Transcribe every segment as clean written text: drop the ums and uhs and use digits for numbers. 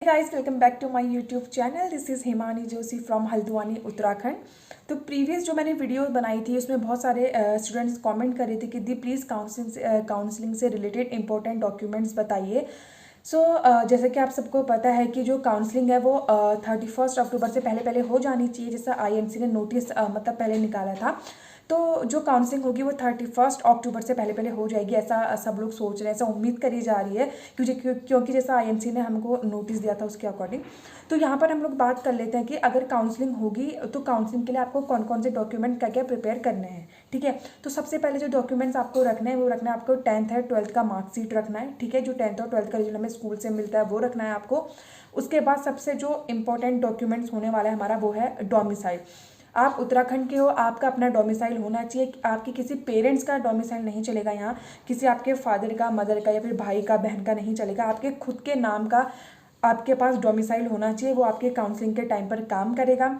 Hey guys, welcome back to my YouTube channel. This is Himani Joshi from Haldwani Uttarakhand. तो previous जो मैंने video बनाई थी उसमें बहुत सारे स्टूडेंट्स कमेंट कर रहे थे कि दी प्लीज़ काउंसलिंग से रिलेटेड इंपॉर्टेंट डॉक्यूमेंट्स बताइए। जैसे कि आप सबको पता है कि जो काउंसलिंग है वो 31 अक्टूबर से पहले पहले हो जानी चाहिए, जैसा आईएमसी ने नोटिस मतलब पहले निकाला था। तो जो काउंसलिंग होगी वो 31 अक्टूबर से पहले पहले हो जाएगी, ऐसा सब लोग सोच रहे हैं, ऐसा उम्मीद करी जा रही है क्योंकि जैसा आईएमसी ने हमको नोटिस दिया था उसके अकॉर्डिंग। तो यहाँ पर हम लोग बात कर लेते हैं कि अगर काउंसलिंग होगी तो काउंसलिंग के लिए आपको कौन कौन से डॉक्यूमेंट क्या क्या प्रिपेयर करने हैं। ठीक है, तो सबसे पहले जो डॉक्यूमेंट्स आपको रखना है वो रखना है आपको 10th है 12th का मार्कशीट रखना है। ठीक है, जो 10th और 12th का रिजल्ट हमें स्कूल से मिलता है वो रखना है आपको। उसके बाद सबसे जो इंपॉर्टेंट डॉक्यूमेंट्स होने वाला है हमारा वो है डोमिसाइल। आप उत्तराखंड के हो, आपका अपना डोमिसाइल होना चाहिए। आपके किसी पेरेंट्स का डोमिसाइल नहीं चलेगा यहाँ, किसी आपके फादर का, मदर का या फिर भाई का, बहन का नहीं चलेगा। आपके खुद के नाम का आपके पास डोमिसाइल होना चाहिए, वो आपके काउंसलिंग के टाइम पर काम करेगा।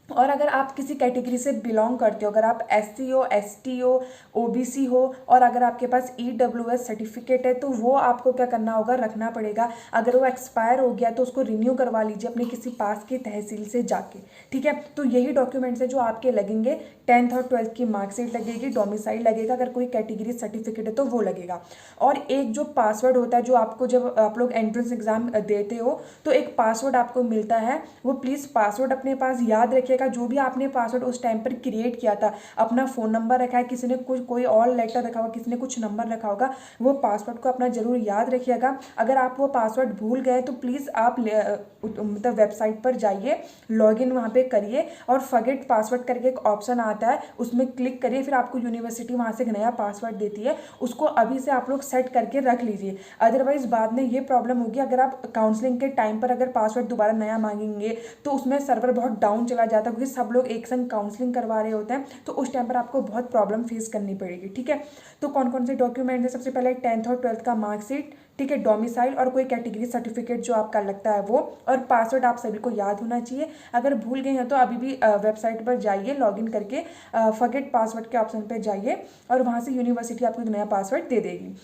और अगर आप किसी कैटेगरी से बिलोंग करते हो, अगर आप एससी हो, एसटी हो, ओबीसी हो और अगर आपके पास ईडब्ल्यूएस सर्टिफिकेट है तो वो आपको क्या करना होगा, रखना पड़ेगा। अगर वो एक्सपायर हो गया तो उसको रिन्यू करवा लीजिए अपने किसी पास की तहसील से जाके। ठीक है, तो यही डॉक्यूमेंट्स है जो आपके लगेंगे। 10th और 12th की मार्कशीट लगेगी, डोमिसाइल लगेगा, अगर कोई कैटेगरी सर्टिफिकेट है तो वो लगेगा। और एक जो पासवर्ड होता है, जो आपको जब आप लोग एंट्रेंस एग्जाम देते हो तो एक पासवर्ड आपको मिलता है, वो प्लीज़ पासवर्ड अपने पास याद रखिएगा। जो भी आपने पासवर्ड उस टाइम पर क्रिएट किया था, अपना फ़ोन नंबर रखा है, किसी ने कोई और लेटर रखा होगा, किसी ने कुछ नंबर रखा होगा, वो पासवर्ड को अपना ज़रूर याद रखिएगा। अगर आप वो पासवर्ड भूल गए तो प्लीज़ आप मतलब वेबसाइट पर जाइए, लॉगिन वहाँ पे करिए और फॉरगेट पासवर्ड करके एक ऑप्शन आता है, उसमें क्लिक करिए। फिर आपको यूनिवर्सिटी वहाँ से एक नया पासवर्ड देती है, उसको अभी से आप लोग सेट करके रख लीजिए। अदरवाइज बाद में ये प्रॉब्लम होगी, अगर आप काउंसलिंग के टाइम पर अगर पासवर्ड दोबारा नया मांगेंगे तो उसमें सर्वर बहुत डाउन चला जाता है, क्योंकि सब लोग एक संग काउंसलिंग करवा रहे होते हैं, तो उस टाइम पर आपको बहुत प्रॉब्लम फेस करनी पड़ेगी। ठीक है, तो कौन कौन से डॉक्यूमेंट है, सबसे पहले 10th और 12th का मार्कशीट, ठीक है, डोमिसाइल और कोई कैटेगरी सर्टिफिकेट जो आपका लगता है वो, और पासवर्ड आप सभी को याद होना चाहिए। अगर भूल गए हैं तो अभी भी वेबसाइट पर जाइए, लॉगिन करके फॉरगेट पासवर्ड के ऑप्शन पर जाइए और वहाँ से यूनिवर्सिटी आपको एक नया पासवर्ड दे देगी।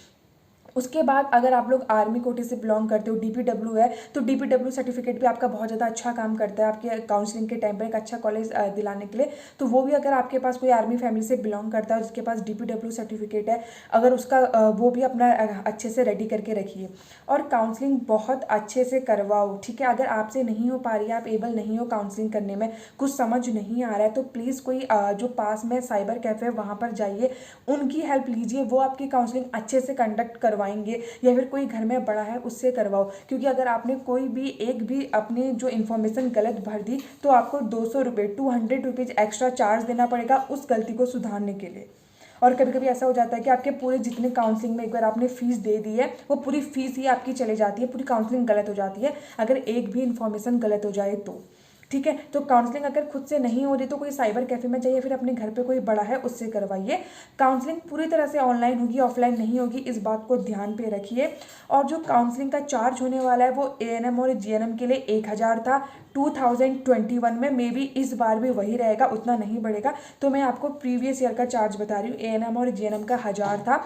उसके बाद अगर आप लोग आर्मी कोटे से बिलोंग करते हो, डीपीडब्ल्यू है, तो डीपीडब्ल्यू सर्टिफिकेट भी आपका बहुत ज़्यादा अच्छा काम करता है आपके काउंसलिंग के टाइम पर एक अच्छा कॉलेज दिलाने के लिए। तो वो भी अगर आपके पास कोई आर्मी फैमिली से बिलोंग करता है जिसके पास डीपीडब्ल्यू सर्टिफिकेट है, अगर उसका वो भी अपना अच्छे से रेडी करके रखिए और काउंसलिंग बहुत अच्छे से करवाओ। ठीक है, अगर आपसे नहीं हो पा रही है, आप एबल नहीं हो काउंसलिंग करने में, कुछ समझ नहीं आ रहा है, तो प्लीज़ कोई जो पास में साइबर कैफ़े है वहाँ पर जाइए, उनकी हेल्प लीजिए, वो आपकी काउंसलिंग अच्छे से कंडक्ट करवाएंगे। या फिर कोई घर में बड़ा है उससे करवाओ, क्योंकि अगर आपने कोई भी एक भी अपनी जो इन्फॉर्मेशन गलत भर दी तो आपको 200 रुपये 200 रुपीज़ एक्स्ट्रा चार्ज देना पड़ेगा उस गलती को सुधारने के लिए। और कभी कभी ऐसा हो जाता है कि आपके पूरे जितने काउंसलिंग में एक बार आपने फीस दे दी है, वो पूरी फीस ही आपकी चली जाती है, पूरी काउंसलिंग गलत हो जाती है अगर एक भी इन्फॉर्मेशन गलत हो जाए तो। ठीक है, तो काउंसलिंग अगर खुद से नहीं हो रही तो कोई साइबर कैफे में जाइए, फिर अपने घर पे कोई बड़ा है उससे करवाइए। काउंसलिंग पूरी तरह से ऑनलाइन होगी, ऑफलाइन नहीं होगी, इस बात को ध्यान पे रखिए। और जो काउंसलिंग का चार्ज होने वाला है वो एएनएम और जीएनएम के लिए 1000 था 2021 में, मे बी इस बार भी वही रहेगा, उतना नहीं बढ़ेगा। तो मैं आपको प्रीवियस ईयर का चार्ज बता रही हूँ, एएनएम और जीएनएम का 1000 था।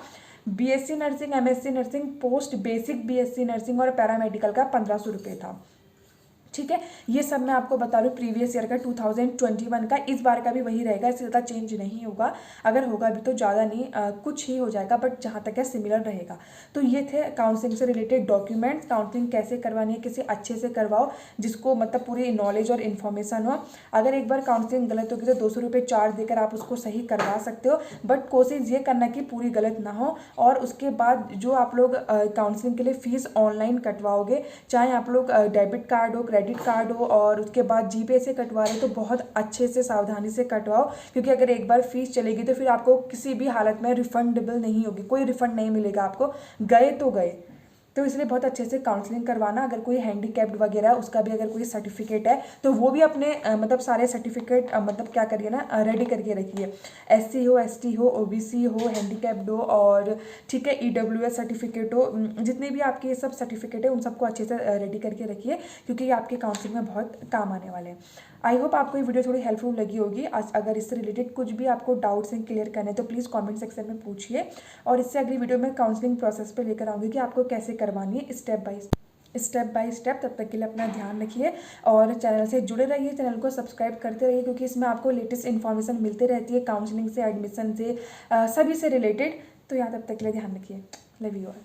BSc nursing, MSc nursing, post basic BSc nursing और पैरामेडिकल का 1500 रुपये था। ठीक है, ये सब मैं आपको बता रही हूँ प्रीवियस ईयर का 2021 का, इस बार का भी वही रहेगा, इससे ज़्यादा चेंज नहीं होगा। अगर होगा भी तो ज़्यादा नहीं, कुछ ही हो जाएगा, बट जहाँ तक है सिमिलर रहेगा। तो ये थे काउंसलिंग से रिलेटेड डॉक्यूमेंट्स। काउंसलिंग कैसे करवानी है, किसी अच्छे से करवाओ जिसको मतलब पूरी नॉलेज और इन्फॉर्मेशन हो। अगर एक बार काउंसलिंग गलत होगी तो 200 रुपये चार्ज देकर आप उसको सही करवा सकते हो, बट कोशिश ये करना कि पूरी गलत ना हो। और उसके बाद जो आप लोग काउंसलिंग के लिए फ़ीस ऑनलाइन कटवाओगे, चाहे आप लोग डेबिट कार्ड हो, क्रेडिट कार्ड हो और उसके बाद जीपे से कटवा रहे हो, तो बहुत अच्छे से सावधानी से कटवाओ, क्योंकि अगर एक बार फीस चलेगी तो फिर आपको किसी भी हालत में रिफंडेबल नहीं होगी, कोई रिफंड नहीं मिलेगा आपको, गए तो गए। तो इसलिए बहुत अच्छे से काउंसलिंग करवाना। अगर कोई हैंडीकैप्ड वगैरह उसका भी अगर कोई सर्टिफिकेट है तो वो भी अपने मतलब सारे सर्टिफिकेट मतलब क्या करिए ना, रेडी करके रखिए। एससी हो, एसटी हो, ओबीसी हो, हैंडीकैप्ड हो और ठीक है ईडब्ल्यूएस सर्टिफिकेट हो, जितने भी आपके सब सर्टिफिकेट है उन सबको अच्छे से रेडी करके रखिए, क्योंकि ये आपके काउंसलिंग में बहुत काम आने वाले हैं। आई होप आपको ये वीडियो थोड़ी हेल्पफुल लगी होगी। अगर इससे रिलेटेड कुछ भी आपको डाउट्स हैं क्लियर करने तो प्लीज़ कमेंट सेक्शन में पूछिए, और इससे अगली वीडियो में काउंसलिंग प्रोसेस पे लेकर आऊँगी कि आपको कैसे करवानी है step by step. Step by step. तब तक के लिए अपना ध्यान रखिए और चैनल से जुड़े रहिए, चैनल को सब्सक्राइब करते रहिए, क्योंकि इसमें आपको लेटेस्ट इन्फॉर्मेशन मिलती रहती है काउंसलिंग से, एडमिशन से, सभी से रिलेटेड। तो यहाँ तब तक के लिए ध्यान रखिए। Love you all.